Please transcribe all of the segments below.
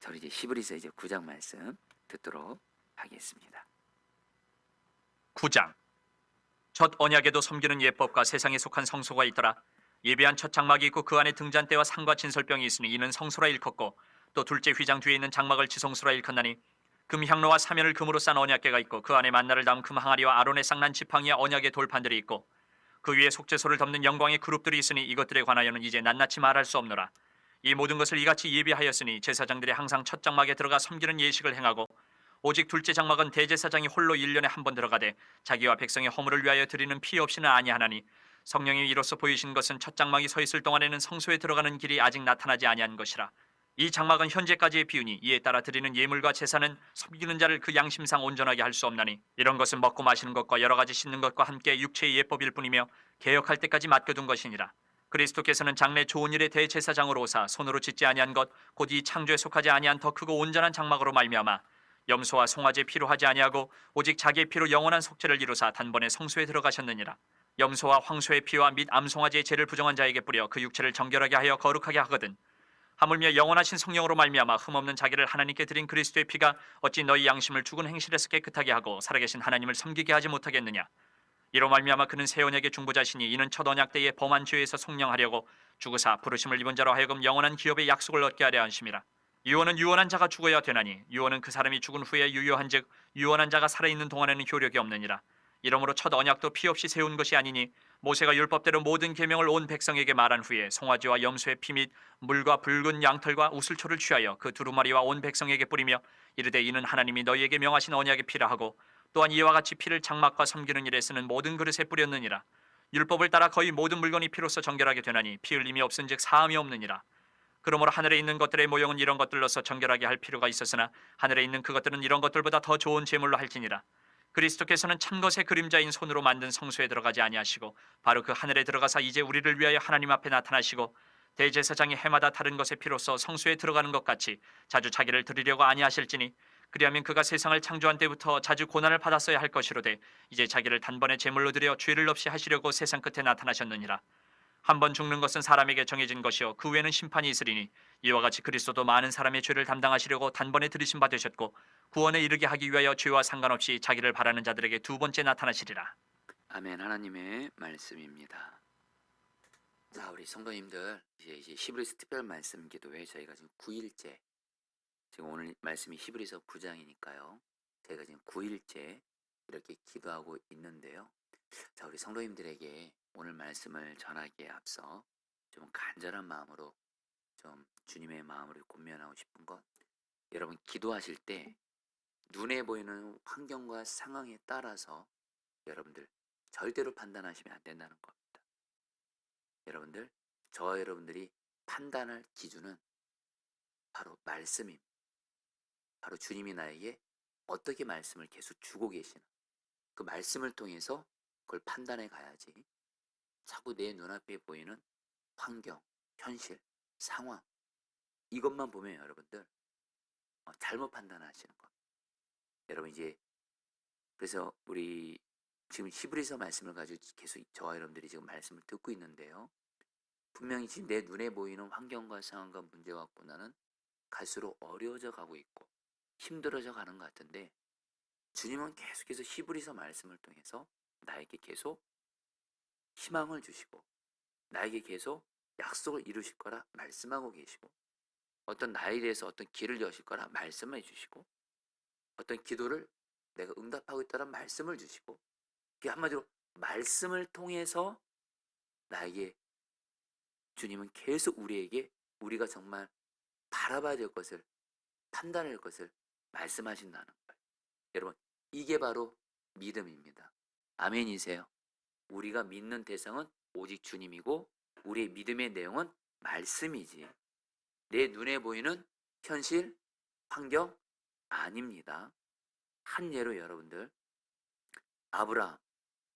우리 이제 히브리서 이제 9장 말씀 듣도록 하겠습니다. 9장. 첫 언약에도 섬기는 예법과 세상에 속한 성소가 있더라. 예배한 첫 장막이 있고 그 안에 등잔대와 상과 진설병이 있으니 이는 성소라 일컫고, 또 둘째 휘장 뒤에 있는 장막을 지성소라 일컫나니, 금향로와 사면을 금으로 싼 언약궤가 있고 그 안에 만나를 담은 금 항아리와 아론의 쌍난 지팡이와 언약의 돌판들이 있고 그 위에 속죄소를 덮는 영광의 그룹들이 있으니 이것들에 관하여는 이제 낱낱이 말할 수 없노라. 이 모든 것을 이같이 예비하였으니 제사장들이 항상 첫 장막에 들어가 섬기는 예식을 행하고, 오직 둘째 장막은 대제사장이 홀로 1년에 한 번 들어가되 자기와 백성의 허물을 위하여 드리는 피 없이는 아니하나니, 성령이 이로써 보이신 것은 첫 장막이 서 있을 동안에는 성소에 들어가는 길이 아직 나타나지 아니한 것이라. 이 장막은 현재까지의 비유니 이에 따라 드리는 예물과 제사는 섬기는 자를 그 양심상 온전하게 할 수 없나니, 이런 것은 먹고 마시는 것과 여러 가지 씻는 것과 함께 육체의 예법일 뿐이며 개혁할 때까지 맡겨둔 것이니라. 그리스도께서는 장래 좋은 일의 대제사장으로 오사 손으로 짓지 아니한 것 곧 이 창조에 속하지 아니한 더 크고 온전한 장막으로 말미암아 염소와 송아지 피로 하지 아니하고 오직 자기의 피로 영원한 속죄를 이루사 단번에 성소에 들어가셨느니라. 염소와 황소의 피와 및 암송아지의 죄를 부정한 자에게 뿌려 그 육체를 정결하게 하여 거룩하게 하거든. 하물며 영원하신 성령으로 말미암아 흠없는 자기를 하나님께 드린 그리스도의 피가 어찌 너희 양심을 죽은 행실에서 깨끗하게 하고 살아계신 하나님을 섬기게 하지 못하겠느냐. 이로 말미암아 그는 새 언약의 중보자시니, 이는 첫 언약 때의 범한 죄에서 속량하려고 죽으사 부르심을 입은 자로 하여금 영원한 기업의 약속을 얻게 하려 하심이라. 유언은 유언한 자가 죽어야 되나니, 유언은 그 사람이 죽은 후에 유효한즉 유언한 자가 살아있는 동안에는 효력이 없느니라. 이러므로 첫 언약도 피 없이 세운 것이 아니니, 모세가 율법대로 모든 계명을 온 백성에게 말한 후에 송아지와 염소의 피 및 물과 붉은 양털과 우슬초를 취하여 그 두루마리와 온 백성에게 뿌리며 이르되 이는 하나님이 너희에게 명하신 언약의 피라 하고, 또한 이와 같이 피를 장막과 섬기는 일에 쓰는 모든 그릇에 뿌렸느니라. 율법을 따라 거의 모든 물건이 피로써 정결하게 되나니 피 흘림이 없은즉 사함이 없느니라. 그러므로 하늘에 있는 것들의 모형은 이런 것들로서 정결하게 할 필요가 있었으나 하늘에 있는 그것들은 이런 것들보다 더 좋은 제물로 할지니라. 그리스도께서는 참것의 그림자인 손으로 만든 성소에 들어가지 아니하시고 바로 그 하늘에 들어가사 이제 우리를 위하여 하나님 앞에 나타나시고, 대제사장이 해마다 다른 것의 피로써 성소에 들어가는 것 같이 자주 자기를 드리려고 아니하실지니, 그리하면 그가 세상을 창조한 때부터 자주 고난을 받았어야 할 것이로되 이제 자기를 단번에 제물로 드려 죄를 없이 하시려고 세상 끝에 나타나셨느니라. 한 번 죽는 것은 사람에게 정해진 것이요 그 후에는 심판이 있으리니, 이와 같이 그리스도도 많은 사람의 죄를 담당하시려고 단번에 들이심 받으셨고 구원에 이르게 하기 위하여 죄와 상관없이 자기를 바라는 자들에게 두 번째 나타나시리라. 아멘. 하나님의 말씀입니다. 자, 우리 성도님들 이제 히브리서 특별 말씀 기도회 저희가 지금 9일째, 지금 오늘 말씀이 히브리서 9장이니까요. 저희가 지금 9일째 이렇게 기도하고 있는데요. 자, 우리 성도님들에게 오늘 말씀을 전하기에 앞서 좀 간절한 마음으로 좀 주님의 마음으로 권면하고 싶은 것, 여러분 기도하실 때 눈에 보이는 환경과 상황에 따라서 여러분들 절대로 판단하시면 안 된다는 겁니다. 여러분들, 저와 여러분들이 판단할 기준은 바로 말씀입니다. 바로 주님이 나에게 어떻게 말씀을 계속 주고 계시는 그 말씀을 통해서 그걸 판단해 가야지, 자꾸 내 눈앞에 보이는 환경, 현실, 상황 이것만 보면 여러분들 잘못 판단하시는 겁니다. 여러분 이제 그래서 우리 지금 히브리서 말씀을 가지고 계속 저와 여러분들이 지금 말씀을 듣고 있는데요. 분명히 지금 내 눈에 보이는 환경과 상황과 문제 갖고 나는 갈수록 어려워져 가고 있고 힘들어져 가는 것 같은데, 주님은 계속해서 히브리서 말씀을 통해서 나에게 계속 희망을 주시고 나에게 계속 약속을 이루실 거라 말씀하고 계시고, 어떤 나에 대해서 어떤 길을 여실 거라 말씀해 주시고, 어떤 기도를 내가 응답하고 있다는 말씀을 주시고, 그게 한마디로 말씀을 통해서 나에게 주님은 계속 우리에게 우리가 정말 바라봐야 될 것을, 판단할 것을 말씀하신다는 거예요. 여러분, 이게 바로 믿음입니다. 아멘이세요? 우리가 믿는 대상은 오직 주님이고 우리의 믿음의 내용은 말씀이지, 내 눈에 보이는 현실, 환경 아닙니다. 한 예로 여러분들, 아브라함,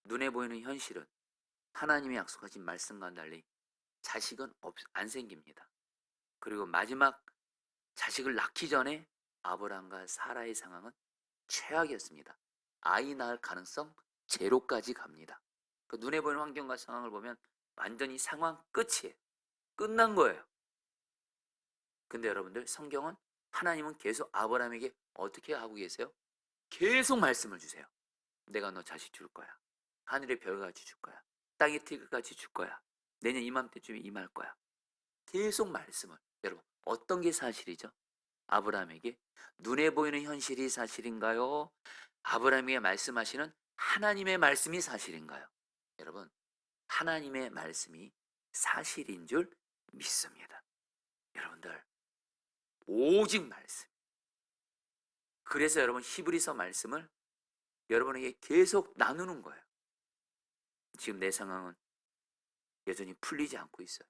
눈에 보이는 현실은 하나님이 약속하신 말씀과는 달리 자식은 안 생깁니다. 그리고 마지막 자식을 낳기 전에 아브라함과 사라의 상황은 최악이었습니다. 아이 낳을 가능성 제로까지 갑니다. 그 눈에 보이는 환경과 상황을 보면 완전히 상황 끝이에요. 끝난 거예요. 근데 여러분들, 성경은 하나님은 계속 아브라함에게 어떻게 하고 계세요? 계속 말씀을 주세요. 내가 너 자식 줄 거야. 하늘의 별같이 줄 거야. 땅의 티끌같이 줄 거야. 내년 이맘때쯤에 임할 거야. 계속 말씀을. 여러분, 어떤 게 사실이죠? 아브라함에게 눈에 보이는 현실이 사실인가요? 아브라함에게 말씀하시는 하나님의 말씀이 사실인가요? 여러분, 하나님의 말씀이 사실인 줄 믿습니다. 여러분들, 오직 말씀. 그래서 여러분 히브리서 말씀을 여러분에게 계속 나누는 거예요. 지금 내 상황은 여전히 풀리지 않고 있어요.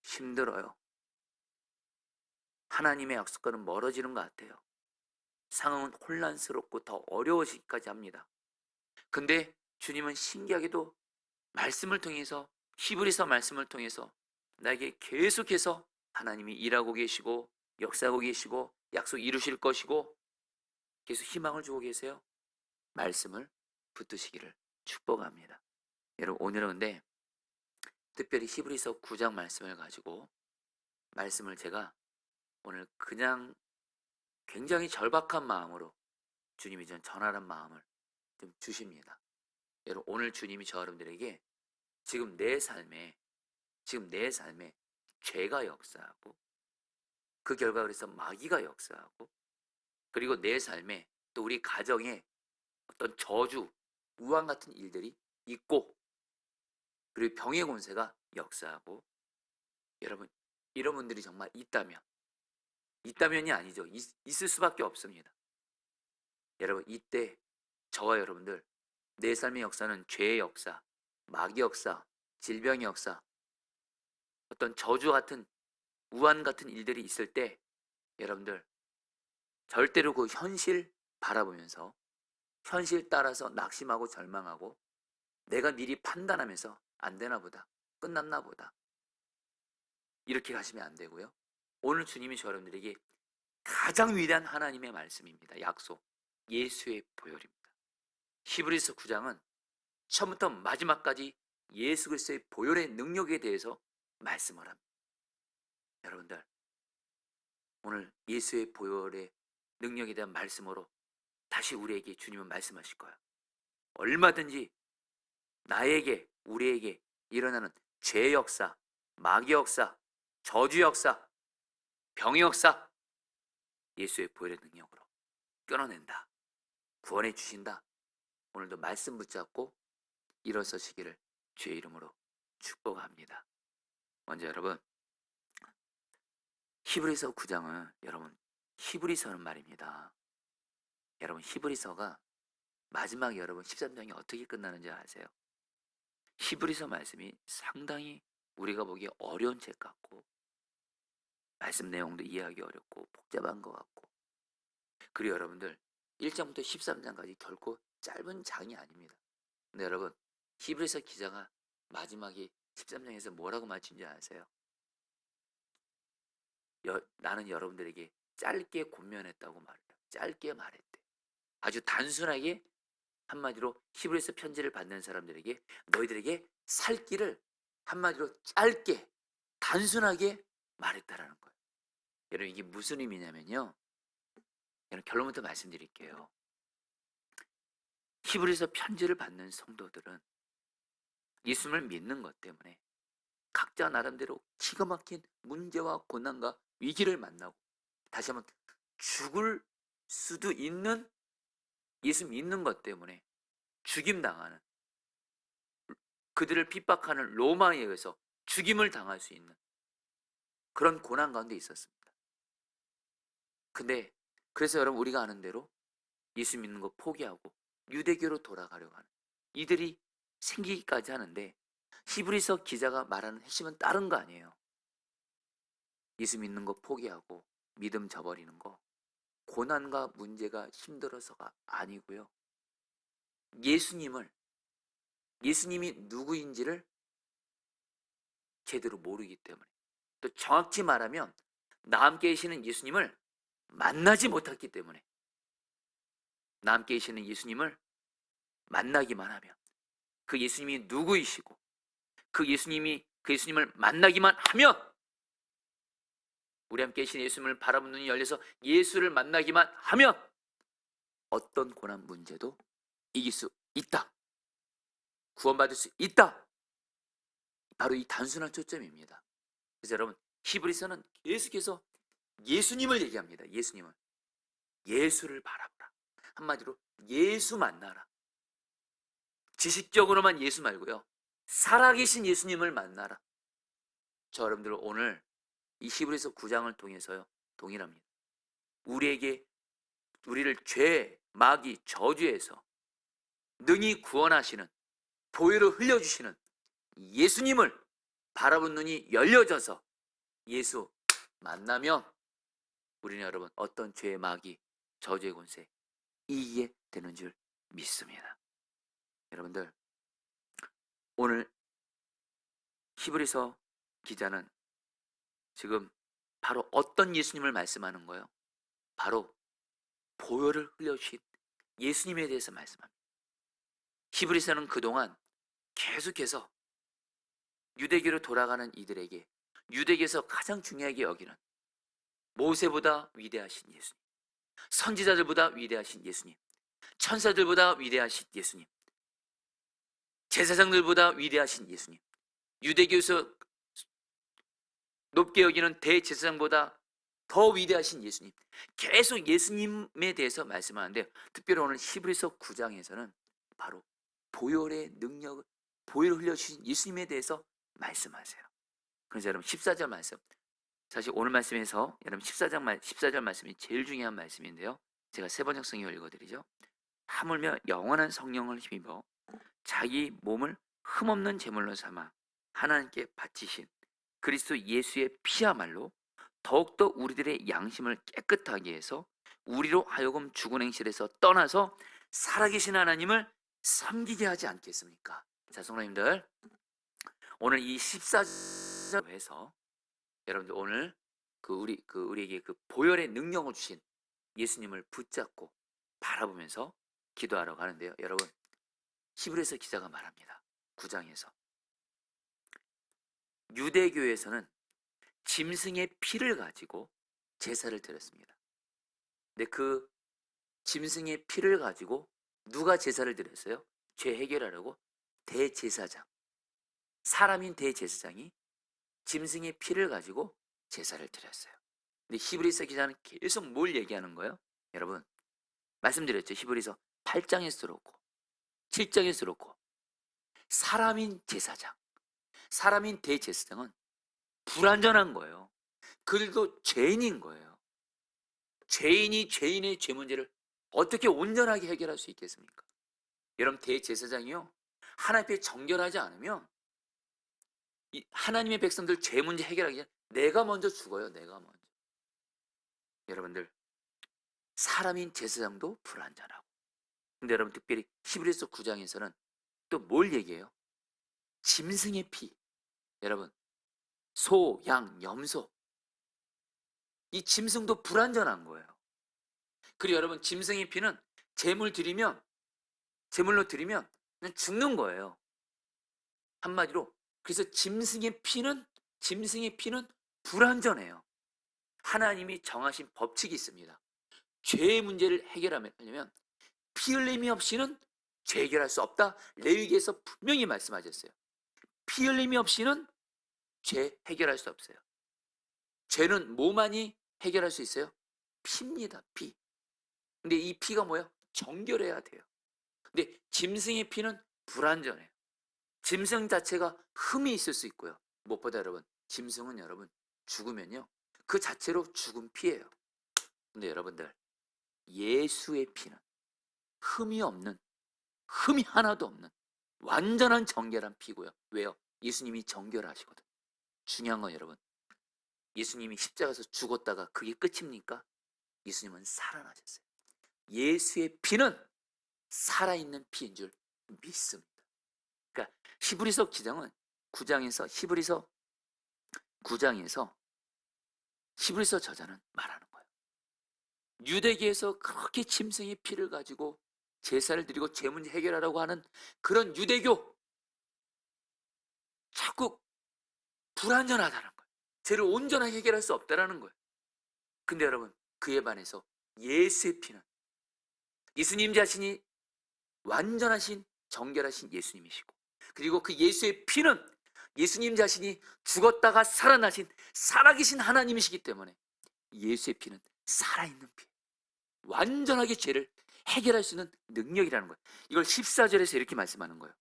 힘들어요. 하나님의 약속과는 멀어지는 것 같아요. 상황은 혼란스럽고 더 어려워지기까지 합니다. 근데 주님은 신기하게도 말씀을 통해서, 히브리서 말씀을 통해서 나에게 계속해서 하나님이 일하고 계시고 역사하고 계시고 약속 이루실 것이고 계속 희망을 주고 계세요. 말씀을 붙드시기를 축복합니다. 여러분, 오늘은 근데 특별히 히브리서 9장 말씀을 가지고 말씀을 제가 오늘 그냥 굉장히 절박한 마음으로 주님이 전 전하란 마음을 좀 주십니다. 여러분, 오늘 주님이 저 여러분들에게 지금 내 삶에 죄가 역사하고 그 결과 그래서 마귀가 역사하고 그리고 내 삶에 또 우리 가정에 어떤 저주, 우환 같은 일들이 있고 그리고 병의 권세가 역사하고 여러분, 이런 분들이 정말 있다면이 아니죠. 있을 수밖에 없습니다. 여러분, 이때 저와 여러분들 내 삶의 역사는 죄의 역사, 마귀 역사, 질병의 역사, 어떤 저주 같은 우환 같은 일들이 있을 때 여러분들 절대로 그 현실 바라보면서 현실 따라서 낙심하고 절망하고 내가 미리 판단하면서 안 되나 보다, 끝났나 보다 이렇게 가시면 안 되고요. 오늘 주님이 저 여러분들에게 가장 위대한 하나님의 말씀입니다. 약속, 예수의 보혈입니다. 히브리서 9장은 처음부터 마지막까지 예수 그리스도의 보혈의 능력에 대해서 말씀을 합니다. 여러분들, 오늘 예수의 보혈의 능력에 대한 말씀으로 다시 우리에게 주님은 말씀하실 거예요. 얼마든지 나에게, 우리에게 일어나는 죄의 역사, 마귀 역사, 저주 역사, 병의 역사, 예수의 보혈의 능력으로 끊어낸다, 구원해 주신다. 오늘도 말씀 붙잡고 일어서시기를 주의 이름으로 축복합니다. 먼저 여러분, 히브리서 9장은 여러분, 히브리서는 말입니다. 여러분, 히브리서가 마지막 여러분 13장이 어떻게 끝나는지 아세요? 히브리서 말씀이 상당히 우리가 보기에 어려운 책 같고 말씀 내용도 이해하기 어렵고 복잡한 것 같고 그리고 여러분들 1장부터 13장까지 결코 짧은 장이 아닙니다. 근데 여러분, 히브리서 기자가 마지막에 13장에서 뭐라고 마친지 아세요? 나는 여러분들에게 짧게 권면했다고 말해요. 짧게 말했대. 아주 단순하게 한마디로 히브리서 편지를 받는 사람들에게 너희들에게 살 길을 한마디로 짧게 단순하게 말했다라는 거예요. 여러분, 이게 무슨 의미냐면요. 여러분, 결론부터 말씀드릴게요. 히브리서 편지를 받는 성도들은 예수님을 믿는 것 때문에 각자 나름대로 기가 막힌 문제와 고난과 위기를 만나고 다시 한번 죽을 수도 있는 예수 믿는 것 때문에 죽임당하는 그들을 핍박하는 로마에 의해서 죽임을 당할 수 있는 그런 고난 가운데 있었습니다. 근데 그래서 여러분 우리가 아는 대로 예수 믿는 거 포기하고 유대교로 돌아가려고 하는 이들이 생기기까지 하는데 히브리서 기자가 말하는 핵심은 다른 거 아니에요. 예수 믿는 거 포기하고 믿음 저버리는 거 고난과 문제가 힘들어서가 아니고요. 예수님이 누구인지를 제대로 모르기 때문에 또 정확히 말하면 나 함께 계시는 예수님을 만나지 못했기 때문에 나 함께 계시는 예수님을 만나기만 하면 그 예수님이 누구이시고 그 예수님을 만나기만 하면 우리 함께 계신 예수님을 바라보는 눈이 열려서 예수를 만나기만 하면 어떤 고난 문제도 이길 수 있다. 구원받을 수 있다. 바로 이 단순한 초점입니다. 그래서 여러분, 히브리서는 계속해서 예수님을 얘기합니다. 예수님을. 예수를 바라보라. 한마디로 예수 만나라. 지식적으로만 예수 말고요, 살아계신 예수님을 만나라. 저 여러분들 오늘 이 히브리서 9장을 통해서요, 동일합니다. 우리를 죄, 마귀, 저주에서 능히 구원하시는, 보혈을 흘려주시는 예수님을 바라본 눈이 열려져서 예수 만나면 우리는 여러분 어떤 죄의 마귀, 저주의 권세 이기게 되는 줄 믿습니다. 여러분들, 오늘 히브리서 기자는 지금 바로 어떤 예수님을 말씀하는 거예요? 바로 보혈을 흘려주신 예수님에 대해서 말씀합니다. 히브리서는 그동안 계속해서 유대교로 돌아가는 이들에게 유대교에서 가장 중요하게 여기는 모세보다 위대하신 예수님, 선지자들보다 위대하신 예수님, 천사들보다 위대하신 예수님, 제사장들보다 위대하신 예수님, 유대교에서 높게 여기는 대제사장보다 더 위대하신 예수님, 계속 예수님에 대해서 말씀하는데, 특별히 오늘 히브리서 9장에서는 바로 보혈의 능력을, 보혈을 흘려주신 예수님에 대해서 말씀하세요. 그래서 여러분 14절 말씀, 사실 오늘 말씀에서 여러분 14절 말씀이 제일 중요한 말씀인데요, 제가 세 번역 성경을 읽어드리죠. 하물며 영원한 성령을 힘입어 자기 몸을 흠없는 제물로 삼아 하나님께 바치신 그리스도 예수의 피야말로 더욱더 우리들의 양심을 깨끗하게 해서 우리로 하여금 죽은 행실에서 떠나서 살아계신 하나님을 섬기게 하지 않겠습니까? 자, 성도님들, 오늘 이 14절에서 여러분들 오늘 우리에게 그 보혈의 능력을 주신 예수님을 붙잡고 바라보면서 기도하러 가는데요. 여러분, 히브리서 기자가 말합니다. 9장에서 유대교에서는 짐승의 피를 가지고 제사를 드렸습니다. 근데 그 짐승의 피를 가지고 누가 제사를 드렸어요? 죄 해결하려고 대제사장, 사람인 대제사장이 짐승의 피를 가지고 제사를 드렸어요. 근데 히브리서 기자는 계속 뭘 얘기하는 거예요? 여러분, 말씀드렸죠. 히브리서 8장에서 그렇고 7장에서 그렇고 사람인 제사장, 사람인 대제사장은 불완전한 거예요. 그들도 죄인인 거예요. 죄인이 죄인의 죄 문제를 어떻게 온전하게 해결할 수 있겠습니까? 여러분, 대제사장이요, 하나님 앞에 정결하지 않으면 이 하나님의 백성들 죄 문제 해결하기 전에 내가 먼저 죽어요. 내가 먼저. 여러분들, 사람인 제사장도 불완전하고. 근데 여러분, 특별히 히브리서 9장에서는 또 뭘 얘기해요? 짐승의 피. 여러분, 소, 양, 염소, 이 짐승도 불완전한 거예요. 그리고 여러분, 짐승의 피는 제물로 드리면 그냥 죽는 거예요. 한마디로, 그래서 짐승의 피는 불완전해요. 하나님이 정하신 법칙이 있습니다. 죄의 문제를 해결하려면 피 흘림이 없이는 죄 해결할 수 없다. 레위기에서 분명히 말씀하셨어요. 피 흘림이 없이는 죄 해결할 수 없어요. 죄는 뭐만이 해결할 수 있어요? 피입니다. 피. 근데 이 피가 뭐예요? 정결해야 돼요. 근데 짐승의 피는 불완전해요. 짐승 자체가 흠이 있을 수 있고요. 무엇보다 여러분, 짐승은 여러분 죽으면요, 그 자체로 죽은 피예요. 근데 여러분들, 예수의 피는 흠이 하나도 없는 완전한 정결한 피고요. 왜요? 예수님이 정결하시거든. 중요한 건 여러분, 예수님이 십자가에서 죽었다가 그게 끝입니까? 예수님은 살아나셨어요. 예수의 피는 살아있는 피인 줄 믿습니다. 그러니까 히브리서 기장은 히브리서 9장에서 히브리서 저자는 말하는 거예요. 유대교에서 그렇게 짐승의 피를 가지고 제사를 드리고 죄 문제 해결하라고 하는 그런 유대교, 자꾸 불완전하다는 거예요. 죄를 온전하게 해결할 수 없다라는 거예요. 근데 여러분, 그에 반해서 예수의 피는, 예수님 자신이 완전하신 정결하신 예수님이시고, 그리고 그 예수의 피는 예수님 자신이 죽었다가 살아나신 살아계신 하나님이시기 때문에 예수의 피는 살아있는 피, 완전하게 죄를 해결할 수 있는 능력이라는 거예요. 이걸 14절에서 이렇게 말씀하는 거예요.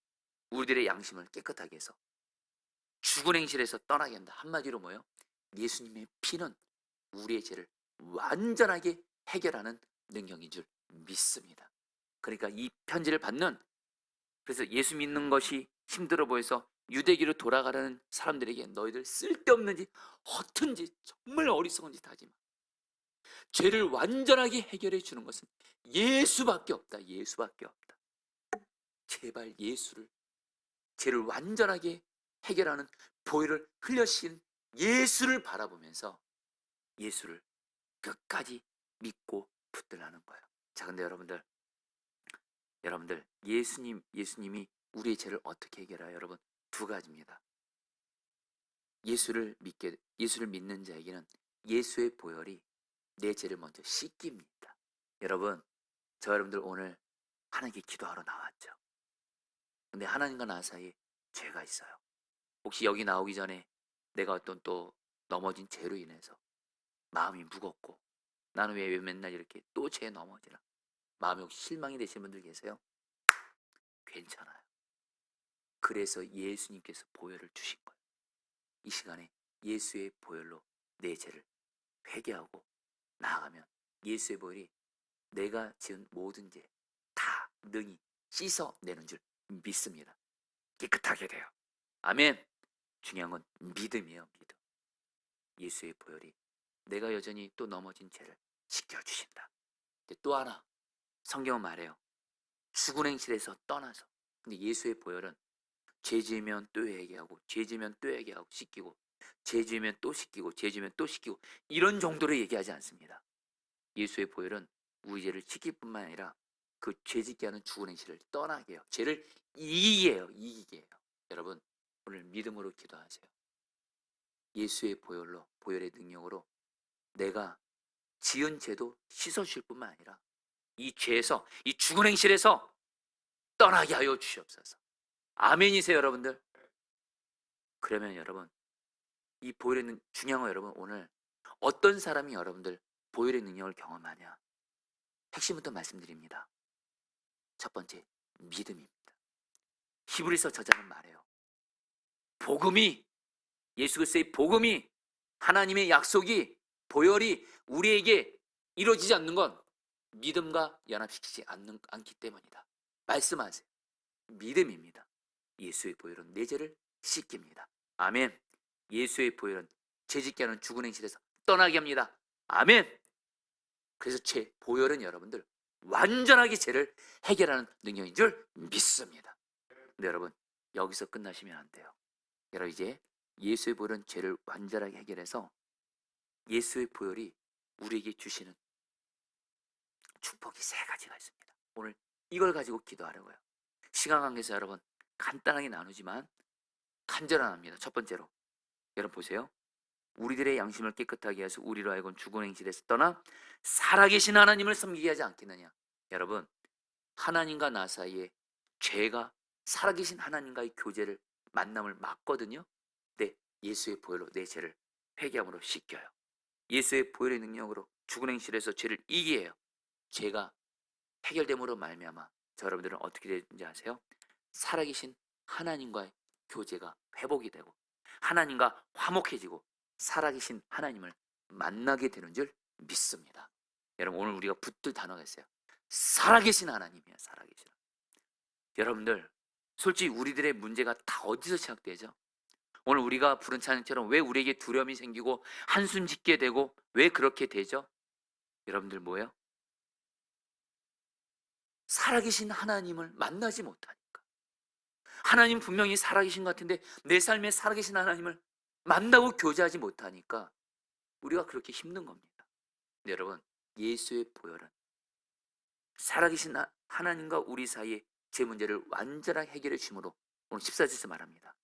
우리들의 양심을 깨끗하게 해서 죽은 행실에서 떠나게 한다. 한마디로 뭐예요? 예수님의 피는 우리의 죄를 완전하게 해결하는 능력인 줄 믿습니다. 그러니까 이 편지를 받는, 그래서 예수 믿는 것이 힘들어 보여서 유대기로 돌아가라는 사람들에게 너희들 쓸데없는지 허튼지 정말 어리석은 짓 하지 마. 죄를 완전하게 해결해 주는 것은 예수밖에 없다. 예수밖에 없다. 제발 예수를, 죄를 완전하게 해결하는 보혈을 흘려신 예수를 바라보면서 예수를 끝까지 믿고 붙들라는 거예요. 자, 근데 여러분들 예수님이 우리의 죄를 어떻게 해결해요? 여러분, 두 가지입니다. 예수를 믿는 자에게는 예수의 보혈이 내 죄를 먼저 씻깁니다. 여러분, 여러분들 오늘 하나님께 기도하러 나왔죠. 근데 하나님과 나 사이에 죄가 있어요. 혹시 여기 나오기 전에 내가 어떤 또 넘어진 죄로 인해서 마음이 무겁고, 나는 왜 맨날 이렇게 또 죄에 넘어지나, 마음이 혹시 실망이 되시는 분들 계세요? 괜찮아요. 그래서 예수님께서 보혈을 주신 거예요. 이 시간에 예수의 보혈로 내 죄를 회개하고 나아가면 예수의 보혈이 내가 지은 모든 죄 다 능히 씻어내는 줄 믿습니다. 깨끗하게 돼요. 아멘. 중요한 건 믿음이에요. 믿음. 예수의 보혈이 내가 여전히 또 넘어진 죄를 씻겨주신다. 근데 또 하나, 성경은 말해요. 죽은 행실에서 떠나서. 근데 예수의 보혈은 죄 지으면 또 회개하고, 죄 지으면 또 회개하고 씻기고, 죄 지으면 또 씻기고, 죄 지으면 또 씻기고, 이런 정도로 얘기하지 않습니다. 예수의 보혈은 우리 죄를 씻길 뿐만 아니라 그 죄 짓게 하는 죽은 행실을 떠나게 해요. 죄를 이기게 해요. 여러분, 오늘 믿음으로 기도하세요. 예수의 보혈로, 보혈의 능력으로 내가 지은 죄도 씻어주실 뿐만 아니라 이 죄에서, 이 죽은 행실에서 떠나게 하여 주시옵소서. 아멘이세요, 여러분들? 그러면 여러분, 이 보혈의 중요한 거, 여러분, 오늘 어떤 사람이 여러분들 보혈의 능력을 경험하냐? 핵심부터 말씀드립니다. 첫 번째, 믿음입니다. 히브리서 저자는 말해요. 복음이, 예수 그리스도의 복음이, 하나님의 약속이, 보혈이 우리에게 이루어지지 않는 건 믿음과 연합시키지 않기 때문이다. 말씀하세요. 믿음입니다. 예수의 보혈은 내 죄를 씻깁니다. 아멘. 예수의 보혈은 죄짓게 하는 죽은 행실에서 떠나게 합니다. 아멘. 그래서 보혈은 여러분들 완전하게 죄를 해결하는 능력인 줄 믿습니다. 근데 여러분, 여기서 끝나시면 안 돼요. 여러분, 이제 예수의 보혈은 죄를 완전하게 해결해서 예수의 보혈이 우리에게 주시는 축복이 세 가지가 있습니다. 오늘 이걸 가지고 기도하려고요. 시간 관계에서 여러분 간단하게 나누지만 간절합니다. 첫 번째로, 여러분 보세요. 우리들의 양심을 깨끗하게 해서 우리로 하여금 죽은 행실에서 떠나 살아계신 하나님을 섬기게 하지 않겠느냐. 여러분, 하나님과 나 사이에 죄가 살아계신 하나님과의 교제를, 만남을 막거든요. 근데 예수의 보혈로 내 죄를 회개함으로 씻겨요. 예수의 보혈의 능력으로 죽은 행실에서 죄를 이기게 해요. 죄가 해결됨으로 말미암아 여러분들은 어떻게 되는지 아세요? 살아계신 하나님과의 교제가 회복이 되고 하나님과 화목해지고 살아계신 하나님을 만나게 되는 줄 믿습니다. 여러분, 오늘 우리가 붙들 단어가 있어요. 살아계신 하나님이에요. 살아계신 하나님. 여러분들, 솔직히 우리들의 문제가 다 어디서 시작되죠? 오늘 우리가 부른 찬양처럼 왜 우리에게 두려움이 생기고 한숨 짓게 되고 왜 그렇게 되죠? 여러분들 뭐예요? 살아계신 하나님을 만나지 못하니까. 하나님 분명히 살아계신 것 같은데 내 삶에 살아계신 하나님을 만나고 교제하지 못하니까 우리가 그렇게 힘든 겁니다. 근데 여러분, 예수의 보혈은 살아계신 하나님과 우리 사이의 제 문제를 완전하게 해결해 주므로 오늘 14절에서 말합니다.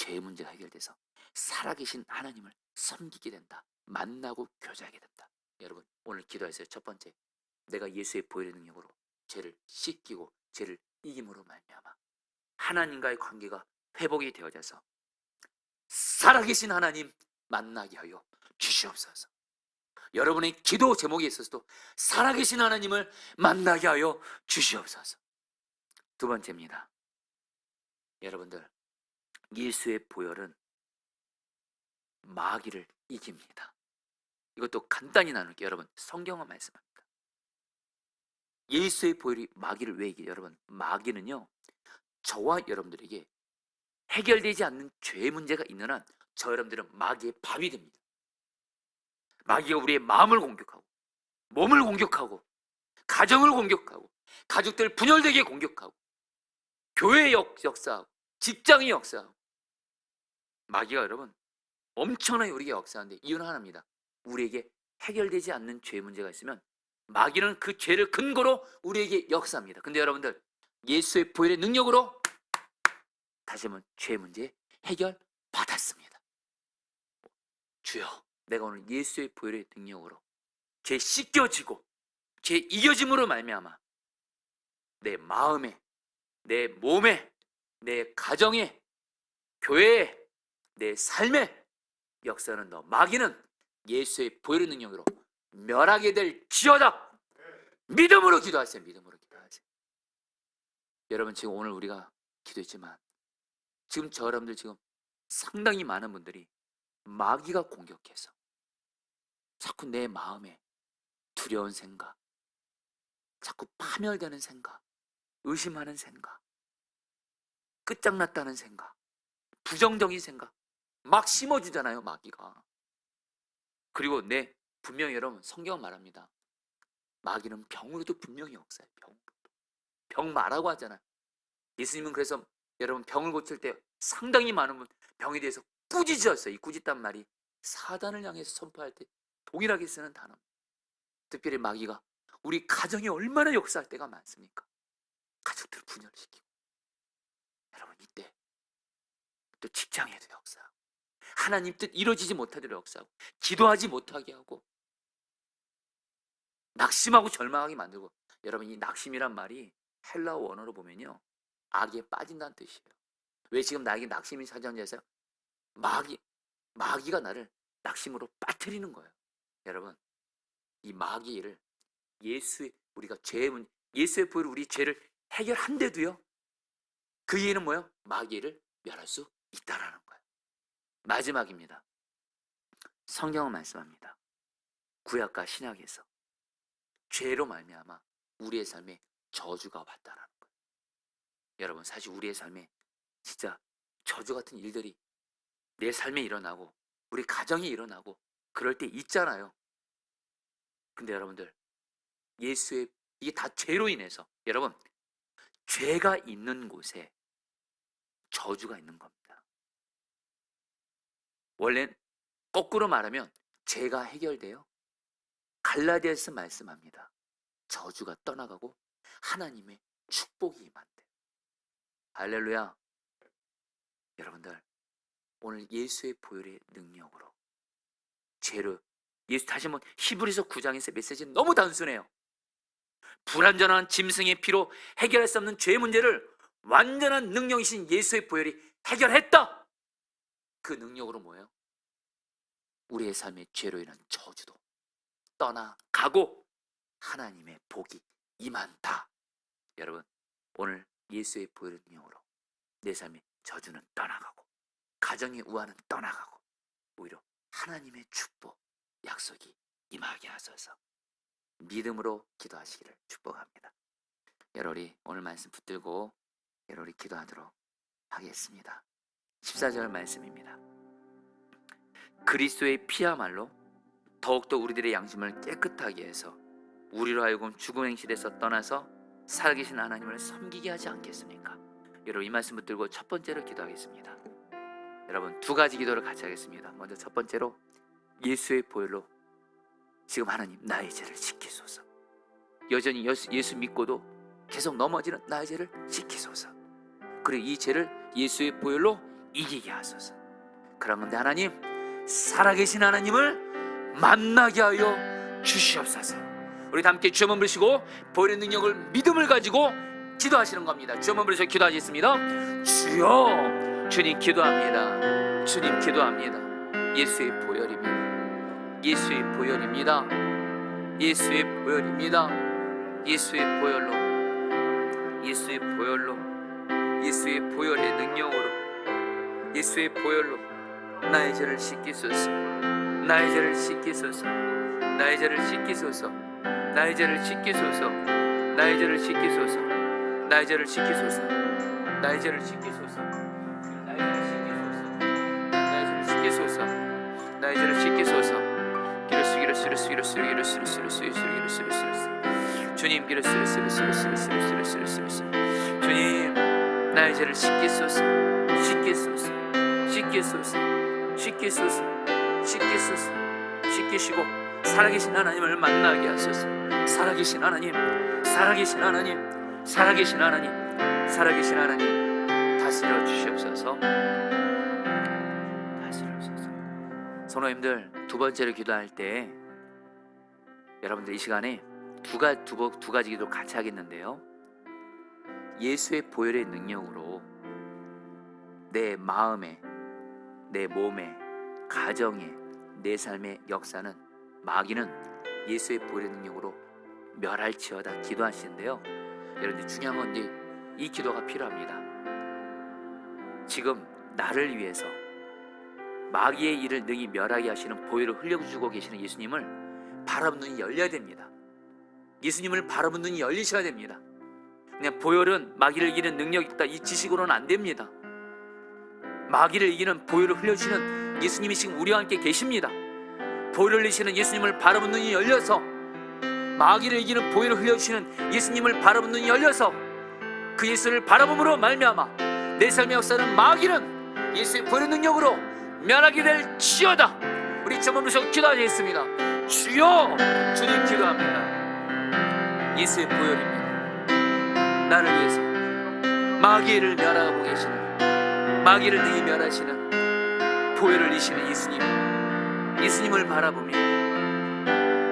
죄 문제가 해결돼서 살아계신 하나님을 섬기게 된다. 만나고 교제하게 된다. 여러분 오늘 기도하세요. 첫 번째, 내가 예수의 보혈의 능력으로 죄를 씻기고 죄를 이김으로 말미암아 하나님과의 관계가 회복이 되어져서 살아계신 하나님 만나게 하여 주시옵소서. 여러분의 기도 제목에 있어서도 살아계신 하나님을 만나게 하여 주시옵소서. 두 번째입니다. 여러분들, 예수의 보혈은 마귀를 이깁니다. 이것도 간단히 나눌게요. 여러분, 성경은 말씀합니다. 예수의 보혈이 마귀를 왜 이겨요? 여러분, 마귀는요, 저와 여러분들에게 해결되지 않는 죄 문제가 있는 한 저 여러분들은 마귀의 밥이 됩니다. 마귀가 우리의 마음을 공격하고, 몸을 공격하고, 가정을 공격하고, 가족들 분열되게 공격하고, 교회의 역사하고, 직장의 역사하고. 마귀가 여러분 엄청나게 우리에게 역사하는데 이유는 하나입니다. 우리에게 해결되지 않는 죄 문제가 있으면 마귀는 그 죄를 근거로 우리에게 역사합니다. 근데 여러분들, 예수의 보혈의 능력으로 다시 한번 죄 문제 해결 받았습니다. 주여, 내가 오늘 예수의 보혈의 능력으로 죄 씻겨지고 죄 이겨짐으로 말미암아 내 마음에, 내 몸에, 내 가정에, 교회에, 내 삶에 역사는 너 마귀는 예수의 보혈의 능력으로 멸하게 될지어다. 믿음으로 기도하세요. 믿음으로 기도하세요. 여러분, 지금 오늘 우리가 기도했지만 지금 저 여러분들 지금 상당히 많은 분들이 마귀가 공격해서 자꾸 내 마음에 두려운 생각, 자꾸 파멸되는 생각, 의심하는 생각, 끝장났다는 생각, 부정적인 생각 막 심어주잖아요, 마귀가. 그리고 분명히 여러분, 성경은 말합니다. 마귀는 병으로도 분명히 역사해요. 병 마라고 하잖아요. 예수님은 그래서 여러분 병을 고칠 때 상당히 많은 분 병에 대해서 꾸짖으셨어요. 이 꾸짖단 말이 사단을 향해서 선포할 때 동일하게 쓰는 단어입니다. 특별히 마귀가 우리 가정에 얼마나 역사할 때가 많습니까? 가족들을 분열시키고, 여러분 이때 또 직장에도 역사하고, 하나님 뜻 이루어지지 못하도록 역사하고, 기도하지 못하게 하고, 낙심하고 절망하게 만들고. 여러분, 이 낙심이란 말이 헬라어 원어로 보면요, 악에 빠진다는 뜻이에요. 왜 지금 나에게 낙심이 찾아오냐서요? 마귀가 나를 낙심으로 빠뜨리는 거예요. 여러분, 이 마귀를 우리가 예수의 보혈로 우리 죄를 해결한데도요, 그 이유는 뭐예요? 마귀를 멸할 수 있다라는 거예요. 마지막입니다. 성경은 말씀합니다. 구약과 신약에서 죄로 말미암아 우리의 삶에 저주가 왔다라는 거예요. 여러분, 사실 우리의 삶에 진짜 저주 같은 일들이 내 삶에 일어나고 우리 가정에 일어나고 그럴 때 있잖아요. 근데 여러분들, 이게 다 죄로 인해서, 여러분, 죄가 있는 곳에 저주가 있는 겁니다. 원래 거꾸로 말하면 죄가 해결돼요. 갈라디아서 말씀합니다. 저주가 떠나가고 하나님의 축복이 임한대요. 할렐루야. 여러분들, 오늘 예수의 보혈의 능력으로 다시 한번 히브리서 9장에서 메시지는 너무 단순해요. 불완전한 짐승의 피로 해결할 수 없는 죄 문제를 완전한 능력이신 예수의 보혈이 해결했다. 그 능력으로 뭐예요? 우리의 삶의 죄로 인한 저주도 떠나가고 하나님의 복이 임한다. 여러분, 오늘 예수의 보혈의 능력으로 내 삶의 저주는 떠나가고 가정의 우환은 떠나가고 오히려 하나님의 축복, 약속이 임하게 하소서. 믿음으로 기도하시기를 축복합니다. 여러분이 오늘 말씀 붙들고 여러분이 기도하도록 하겠습니다. 14절 말씀입니다. 그리스도의 피야말로 더욱더 우리들의 양심을 깨끗하게 해서 우리로 하여금 죽음 행실에서 떠나서 살아계신 하나님을 섬기게 하지 않겠습니까? 여러분, 이 말씀 붙들고 첫 번째로 기도하겠습니다. 여러분, 두 가지 기도를 같이 하겠습니다. 먼저 첫 번째로, 예수의 보혈로 지금 하나님 나의 죄를 씻기소서. 여전히 예수 믿고도 계속 넘어지는 나의 죄를 씻기소서. 그리고 이 죄를 예수의 보혈로 이기게 하소서. 그런데 하나님, 살아계신 하나님을 만나게 하여 주시옵소서. 우리 다 함께 주여 한번 부르시고 보혈의 능력을 믿음을 가지고 기도하시는 겁니다. 주여 한번 부르시고 기도하겠습니다. 주여, 주님 기도합니다. 주님 기도합니다. 예수의 보혈입니다. 예수의 보혈입니다. 예수의 보혈입니다. 예수의 보혈로, 예수의 보혈로, 예수의 보혈의 능력으로, 예수의 보혈로 나의 죄를 씻기소서. 나의 죄를 씻기소서. 나의 죄를 씻기소서. 나의 죄를 씻기소서. 나의 죄를 씻기소서. 나의 죄를 씻기소서. 나의 죄를 씻기소서. 나의 죄를 씻기소서. 나의 죄를 씻기소서. 주님, 주님, 나의 죄를 씻기소서. 씻기소서. 씻기소서. 씻기소서. 씻기소서. 씻기시고 살아계신 하나님을 만나게 하소서. 살아계신 하나님, 살아계신 하나님, 살아계신 하나님, 살아계신 하나님, 다스려 주시옵소서. 다스려 주소서. 성도님들, 두 번째로 기도할 때 여러분들 이 시간에 두 가지 기도를 같이 하겠는데요. 예수의 보혈의 능력으로 내 마음에, 내 몸에, 가정에, 내 삶의 역사는, 마귀는 예수의 보혈의 능력으로 멸할지어다 기도하시는데요. 여러분들 중요한 건 이제 이 기도가 필요합니다. 지금 나를 위해서 마귀의 일을 능히 멸하게 하시는 보혈을 흘려주고 계시는 예수님을 바라보는 눈이 열려야 됩니다. 예수님을 바라보는 눈이 열리셔야 됩니다. 그냥 보혈은 마귀를 이기는 능력이 있다, 이 지식으로는 안 됩니다. 마귀를 이기는 보혈을 흘려주시는 예수님이 지금 우리와 함께 계십니다. 보혈을 흘리시는 예수님을 바라보는 눈이 열려서, 마귀를 이기는 보혈을 흘려주시는 예수님을 바라보는 눈이 열려서 그 예수를 바라봄으로 말미암아 내 삶의 역사는 마귀는 예수의 보혈의 능력으로 멸하게 될지어다. 우리 전문부서 기도하겠습니다. 주여, 주님 기도합니다. 예수의 보혈입니다. 나를 위해서 마귀를 멸하고 계시는, 마귀를 능히 멸하시는 보혈을 이시는 예수님, 예수님을 바라보며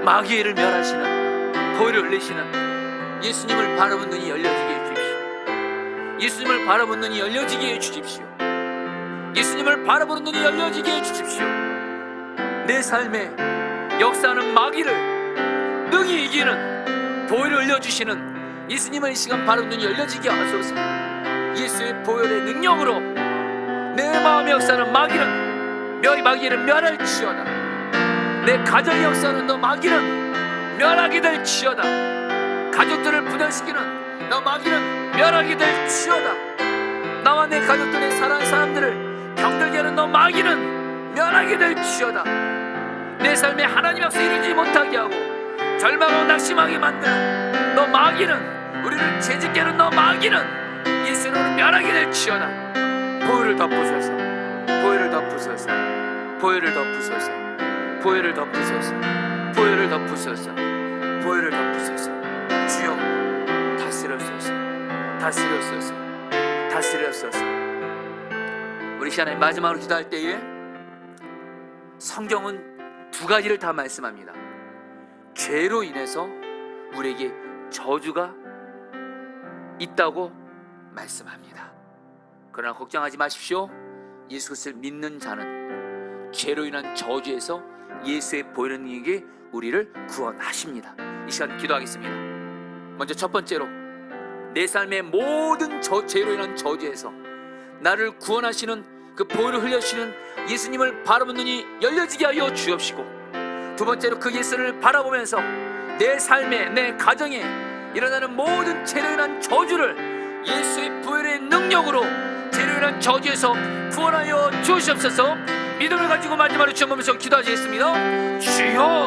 마귀를 멸하시는 보혈을 흘리시는 예수님을 바라보는 눈이 열려지게 해주십시오. 예수님을 바라보는 눈이 열려지게 해주십시오. 예수님을 바라보는 눈이 열려지게 해주십시오. 내 삶에 역사하는 마귀를 능히 이기는 보혈을 흘려주시는 예수님을 이 시간 바라보는 눈이 열려지게 하소서. 예수의 보혈의 능력으로 내 마음의 역사하는 마귀를 멸할지어다. 내 가정의 역사는 너 마귀는 멸하게 될지어다. 가족들을 분열시키는 너 마귀는 멸하게 될지어다. 나와 내 가족들의 사랑하는 사람들을 병들게 하는 너 마귀는 멸하게 될지어다. 내 삶에 하나님 앞서 이루지 못하게 하고 절망하고 낙심하게 만드는 너 마귀는, 우리를 죄짓게 하는 너 마귀는 예수로는 멸하게 될지어다. 보혈을 덮으소서. 보혈을 덮으소서. 보혈을 덮으소서. 보혈을 덮으소서. 보혈을 덮으소서. 보혈을 덮으소서. 주여, 다스려소서. 다스려소서. 다스려소서. 우리 시간에 마지막으로 기도할 때에 성경은 두 가지를 다 말씀합니다. 죄로 인해서 우리에게 저주가 있다고 말씀합니다. 그러나 걱정하지 마십시오. 예수 그리스도를 믿는 자는 죄로 인한 저주에서 예수의 보혈의 능력이 우리를 구원하십니다. 이 시간 기도하겠습니다. 먼저 첫 번째로, 내 삶의 모든 죄로 인한 저주에서 나를 구원하시는 그 보혈을 흘려주시는 예수님을 바라보는 눈이 열려지게 하여 주옵시고, 두 번째로 그 예수를 바라보면서 내 삶에, 내 가정에 일어나는 모든 죄로 인한 저주를 예수의 보혈의 능력으로 죄로 인한 저주에서 구원하여 주시옵소서. 믿음을 가지고 마지막으로 주여 보면서 기도하시겠습니다. 주여,